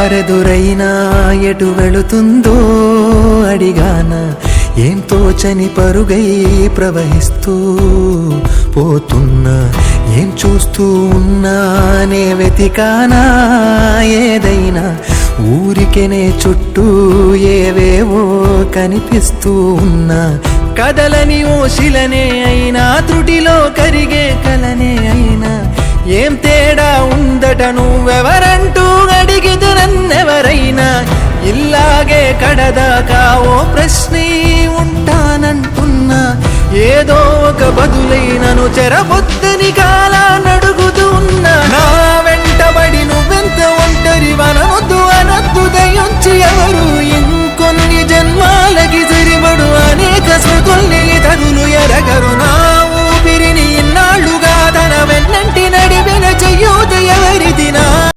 దారెదురైనా ఎటు వెళుతుందో అడిగాన ఏం తోచని పరుగై ప్రవహిస్తూ పోతున్నా ఏం చూస్తూ ఉన్నానే వెతికానా ఏదైనా ఊరికెనే చుట్టూ ఏవేవో కనిపిస్తూ ఉన్నా కదలని ఓ శిలనే అయినా త్రుటిలో కరిగే కలనే అయినా ఏం తేడా ఉందట నువ్వెవరంటూ అడిగిదు నన్నెవరైనా ఇల్లాగే కడదాకా ఓ ప్రశ్నే ఉంటానంటున్నా ఏదో ఒక బదులైనను చెరబొద్దని కాలా నడుగుతూ ఉన్నా నా వెంటబడి నువ్వెంత ఒంటరి వన